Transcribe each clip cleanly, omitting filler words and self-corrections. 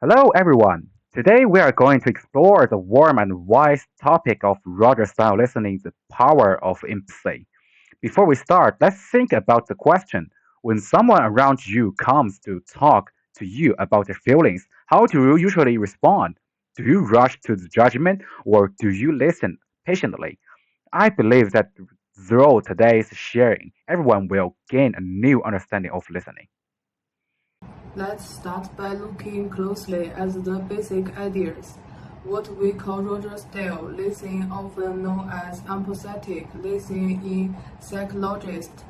Hello, everyone. Today we are going to explore the warm and wise topic of Roger style listening, the power of empathy. Before we start, let's think about the question. When someone around you comes to talk to you about their feelings, how do you usually respond? Do you rush to the judgment or do you listen patiently? I believe that through today's sharing, everyone will gain a new understanding of listening. Let's start by looking closely at the basic ideas. What we call Roger style listening, often known as empathetic listening in psychologists,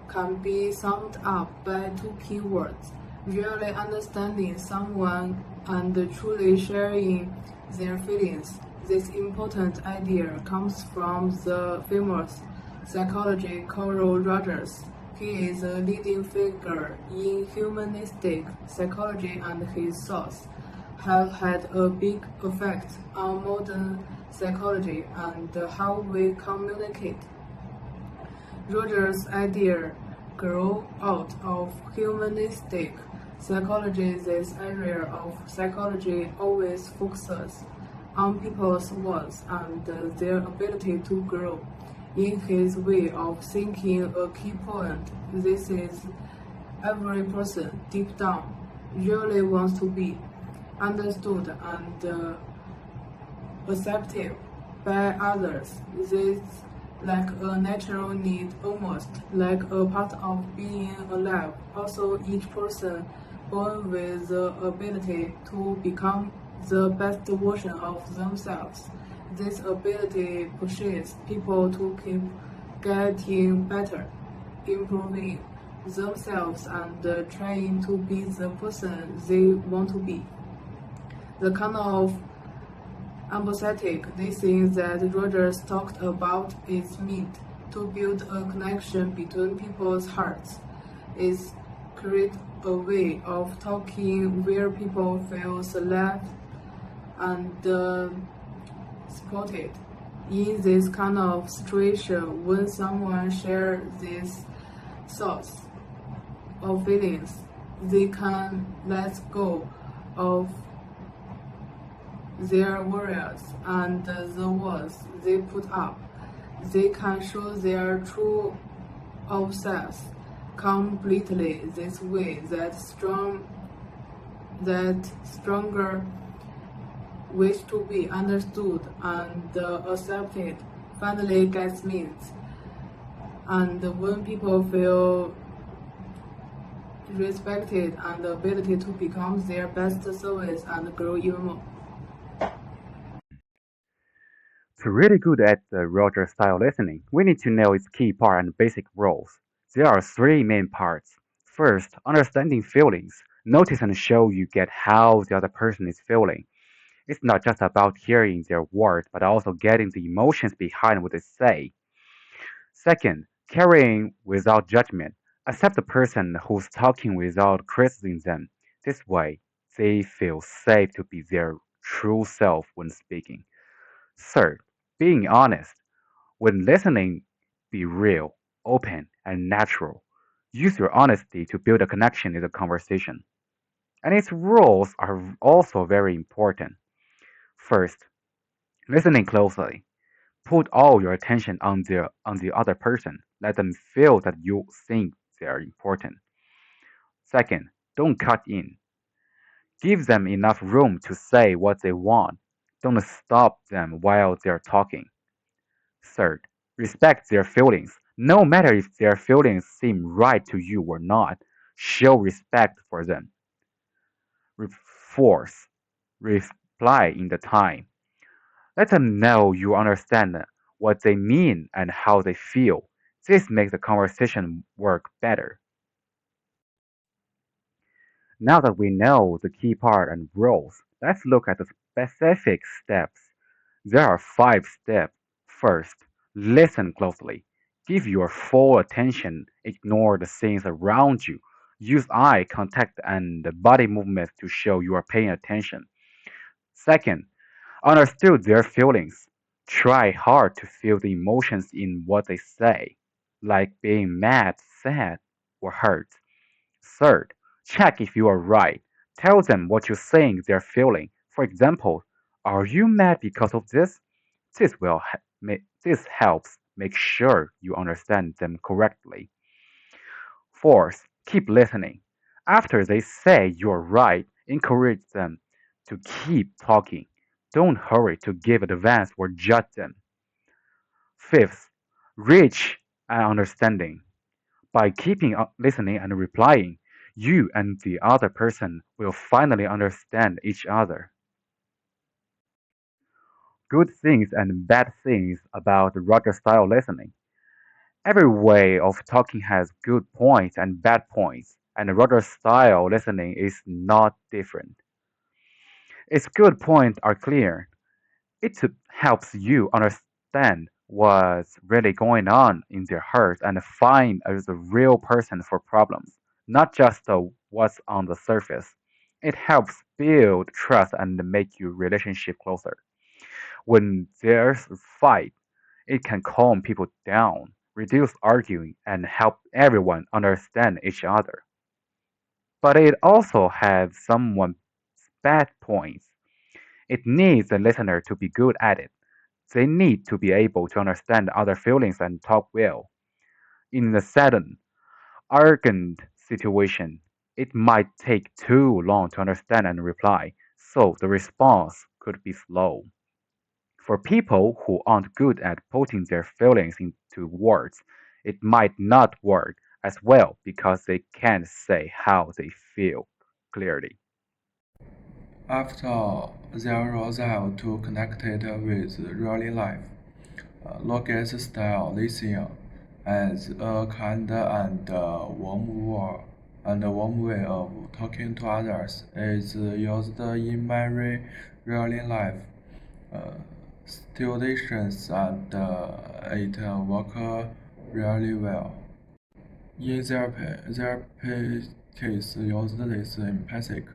can be summed up by two key words: really understanding someone and truly sharing their feelings. This important idea comes from the famous psychologist Carl Rogers. He is a leading figure in humanistic psychology, and his thoughts have had a big effect on modern psychology and how we communicate. Rogers' idea grew out of humanistic psychology. This area of psychology always focuses on people's words and their ability to grow. In his way of thinking, a key point this is every person deep down really wants to be understood and accepted by others. This like a natural need, almost like a part of being alive. Also, each person born with the ability to become the best version of themselves. This ability pushes people to keep getting better, improving themselves, and trying to be the person they want to be. The kind of empathetic listening that Rogers talked about is meant to build a connection between people's hearts. It's create a way of talking where people feel safe and supported. In this kind of situation, when someone shares these thoughts or feelings, they can let go of their worries and the words they put up. They can show their true selves completely this way. That stronger wish to be understood and accepted finally gets means. And when people feel respected and the ability to become their best service and grow even more. To really good at the Roger style listening, we need to know its key part and basic roles. There are three main parts. First, understanding feelings. Notice and show you get how the other person is feeling. It's not just about hearing their words, but also getting the emotions behind what they say. Second, carrying without judgment. Accept the person who's talking without criticizing them. This way, they feel safe to be their true self when speaking. Third, being honest. When listening, be real, open, and natural. Use your honesty to build a connection in the conversation. And its rules are also very important. First, listening closely. Put all your attention on the other person. Let them feel that you think they are important. Second, don't cut in. Give them enough room to say what they want. Don't stop them while they're talking. Third, respect their feelings. No matter if their feelings seem right to you or not, show respect for them. Fourth, reply in the time. Let them know you understand what they mean and how they feel. This makes the conversation work better. Now that we know the key part and roles, let's look at the specific steps. There are 5 steps. First, listen closely. Give your full attention. Ignore the things around you. Use eye contact and body movements to show you are paying attention. Second, understood their feelings. Try hard to feel the emotions in what they say, like being mad, sad, or hurt. Third, check if you are right. Tell them what you think they're feeling. For example, are you mad because of this? This helps make sure you understand them correctly. Fourth, keep listening. After they say you're right, encourage them to keep talking. Don't hurry to give advice or judge them. Fifth, reach an understanding. By keeping listening and replying, you and the other person will finally understand each other. Good things and bad things about Roger style listening. Every way of talking has good points and bad points, and Roger style listening is not different. Its good points are clear. It helps you understand what's really going on in their heart and find the real person for problems, not just what's on the surface. It helps build trust and make your relationship closer. When there's a fight, it can calm people down, reduce arguing, and help everyone understand each other. But it also has some bad points. It needs the listener to be good at it. They need to be able to understand other feelings and talk well. In a sudden, urgent situation, it might take too long to understand and reply, so the response could be slow. For people who aren't good at putting their feelings into words, it might not work as well because they can't say how they feel clearly. After their roles have to connect it with real life. Logos style listening as a kind and warm way of talking to others is used in very real life uh, situations and it works really well. In their case, used this empathic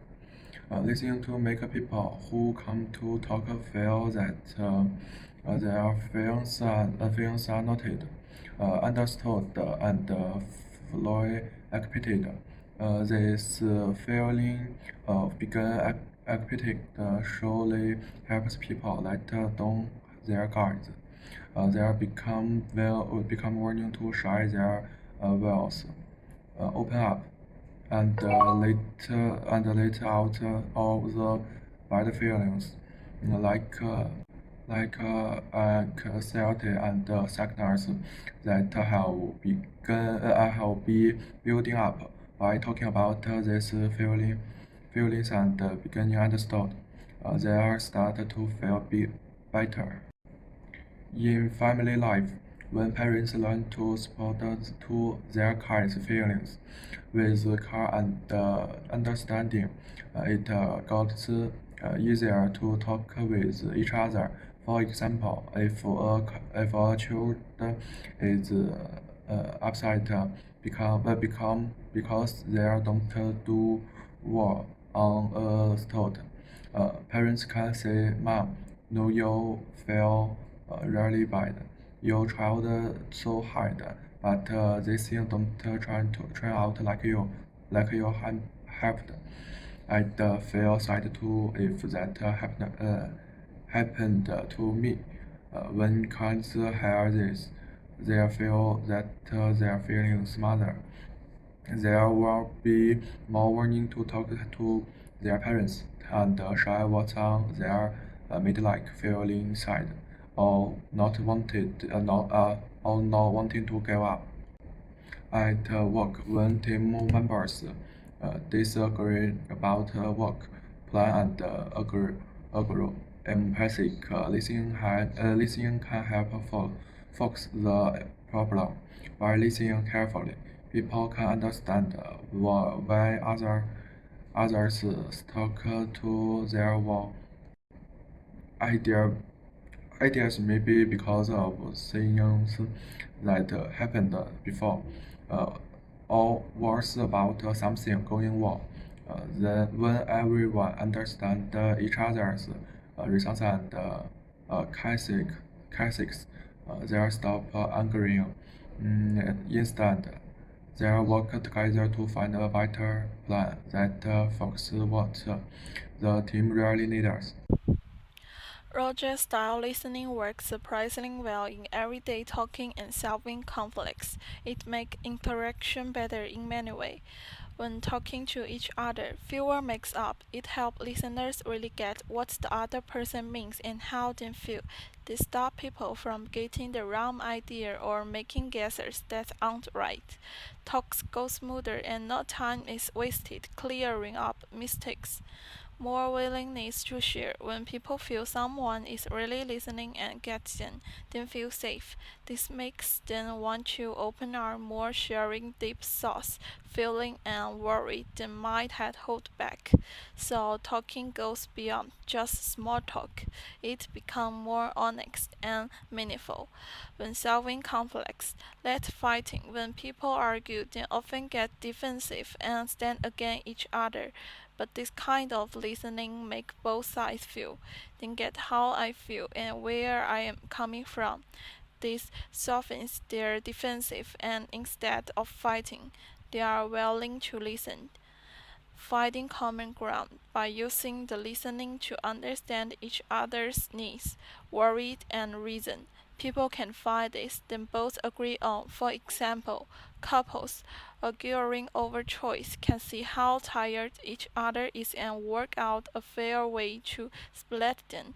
listening to make people who come to talk feel that their feelings are noted, understood, and fully accepted. This feeling of being accepted surely helps people let down their guards. They become willing to share their wills, open up, and let out all the bad feelings, like anxiety and sadness that have been building up. By talking about these feelings and beginning understood, they start to feel better. In family life, when parents learn to support to their kids' feelings with care and understanding, it gets easier to talk with each other. For example, if a child is upset because they don't do well on a sport, parents can say, "Mom, no, you feel really bad. You tried so hard, but this thing don't turn out like you helped. I'd feel sad too if that happened to me. When kids hear this, they feel that their feelings matter. There will be more warning to talk to their parents and share what's on their midlife feeling inside, or not wanting to give up. At work, when team members disagree about work plan and agree, empathic listening can help fix the problem. By listening carefully, people can understand why others stuck to their idea ideas maybe because of things that happened before, uh, or worse about something going wrong. Then when everyone understands each other's reasons and cases, they stop angering instead. They work together to find a better plan that focuses what the team really needs. Roger-style listening works surprisingly well in everyday talking and solving conflicts. It makes interaction better in many ways. When talking to each other, fewer mix up. It helps listeners really get what the other person means and how they feel. This stops people from getting the wrong idea or making guesses that aren't right. Talks go smoother and no time is wasted clearing up mistakes. More willingness to share. When people feel someone is really listening and gets them, they feel safe. This makes them want to open up more, sharing deep thoughts, feeling and worry they might have held back. So talking goes beyond just small talk. It becomes more honest and meaningful. When solving conflicts, less fighting. When people argue, they often get defensive and stand against each other. But this kind of listening makes both sides feel, then get how I feel and where I am coming from. This softens their defensive and instead of fighting, they are willing to listen. Finding common ground by using the listening to understand each other's needs, worries, and reason. People can find this, then both agree on. For example, couples arguing over choice can see how tired each other is and work out a fair way to split them.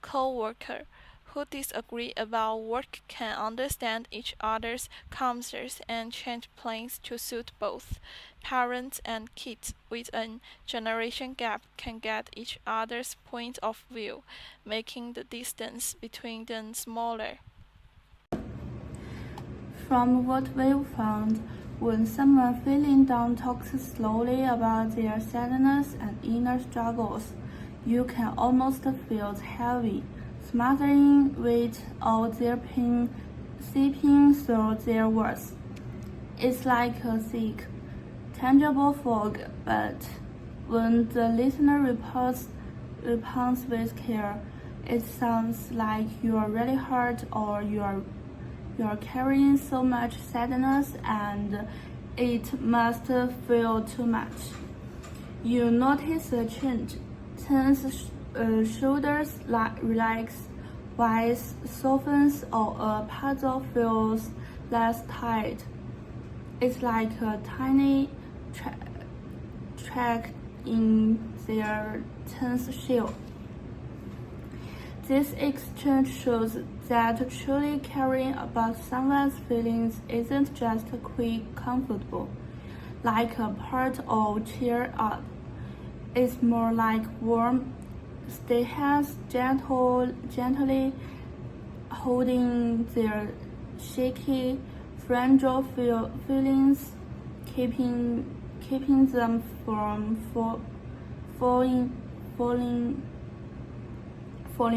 Co-worker who disagree about work can understand each other's concerns and change plans to suit both. Parents and kids with a generation gap can get each other's point of view, making the distance between them smaller. From what we've found, when someone feeling down talks slowly about their sadness and inner struggles, you can almost feel heavy, smothering weight of their pain seeping through their words. It's like a thick, tangible fog, but when the listener responds with care, it sounds like you are really hurt or you are carrying so much sadness and it must feel too much. You notice a change. Tense shoulders relax, voice softens, or a puzzle feels less tight. It's like a tiny track in their tense shell. This exchange shows that truly caring about someone's feelings isn't just quick, comfortable, like a part or cheer up. It's more like warm, stay hands gently holding their shaky, fragile feelings, keeping them from falling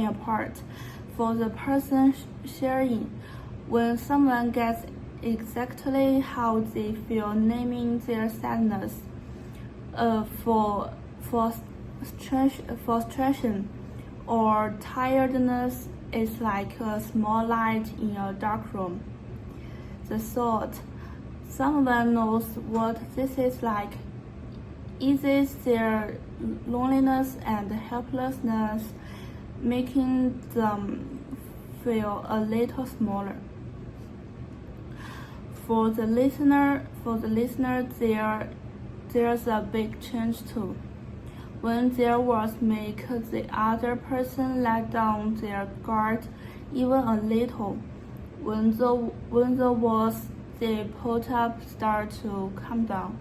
apart. For the person sharing, when someone gets exactly how they feel, naming their sadness, frustration or tiredness is like a small light in a dark room. The thought, someone knows what this is like, eases their loneliness and helplessness, making them feel a little smaller. For the listener, there's a big change too. When their words make the other person let down their guard even a little, when the walls they put up start to come down,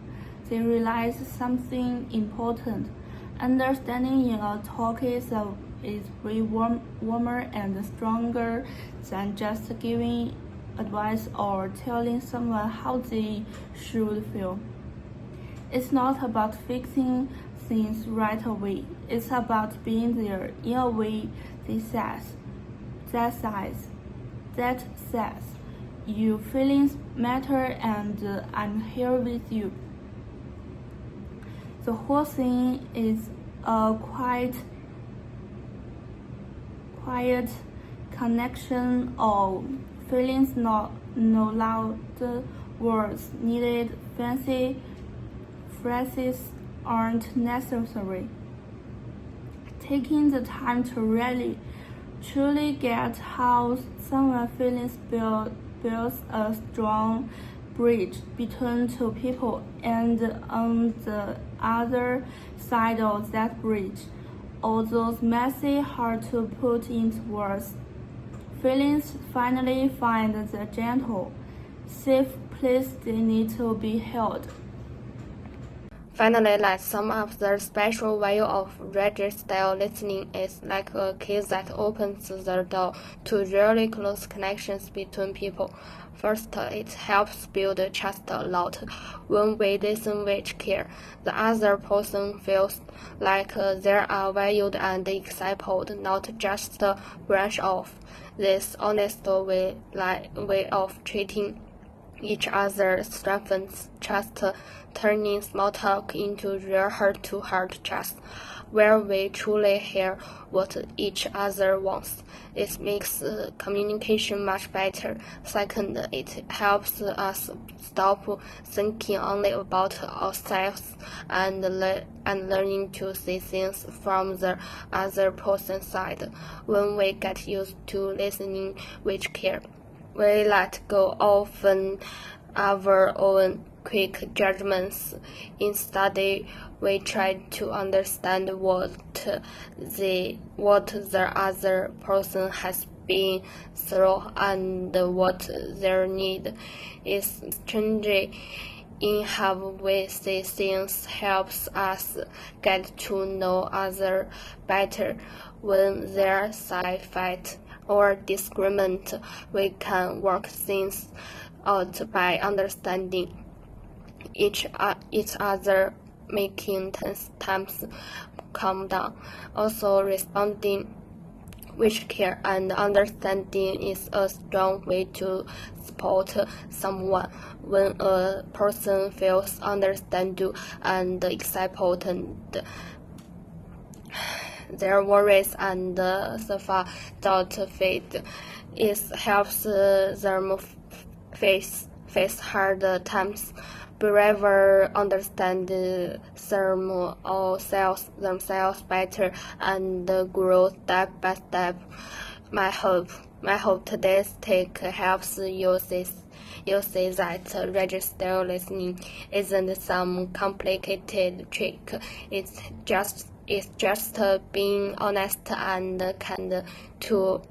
they realize something important. Understanding in a talk is way warmer and stronger than just giving advice or telling someone how they should feel. It's not about fixing things right away. It's about being there in a way that says, your feelings matter and I'm here with you. The whole thing is a quiet connection of feelings, no loud words needed, fancy phrases aren't necessary. Taking the time to really, truly get how someone feels builds a strong bridge between two people, and on the other side of that bridge, although messy, hard to put into words, feelings finally find the gentle, safe place they need to be held. Finally, let's sum up the special value of register listening is like a key that opens the door to really close connections between people. First, it helps build trust a lot. When we listen with care, the other person feels like they are valued and accepted, not just brushed off. This honest way of treating each other strengthens trust, turning small talk into real heart-to-heart trust, where we truly hear what each other wants. It makes communication much better. Second, it helps us stop thinking only about ourselves and learning to see things from the other person's side. When we get used to listening with care, we let go of our own quick judgments. Instead, we try to understand what the other person has been through and what their need is. Changing in how we see things helps us get to know others better. When their side fight or disagreement, we can work things out by understanding each other, making tense times calm down. Also, responding with care and understanding is a strong way to support someone. When a person feels understood and accepted, their worries and self-doubt fade. It helps them face hard times, braver, understand themselves better, and grow step by step. My hope today's take helps you see that register listening isn't some complicated trick. It's just being honest and kind to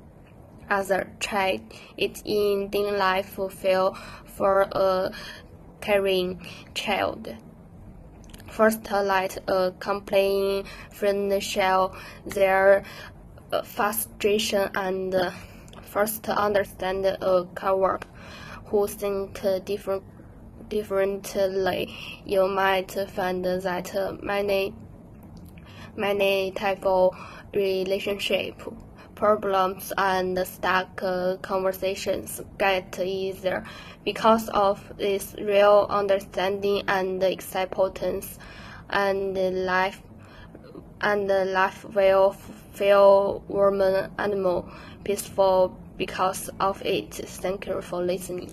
others. Try it in daily life. Feel for a caring child. First, let a complaining friend share their frustration, and first understand a coworker who think differently. You might find that many type of relationship problems and stuck conversations get easier because of this real understanding and acceptance, and life will feel warmer and more peaceful because of it. Thank you for listening.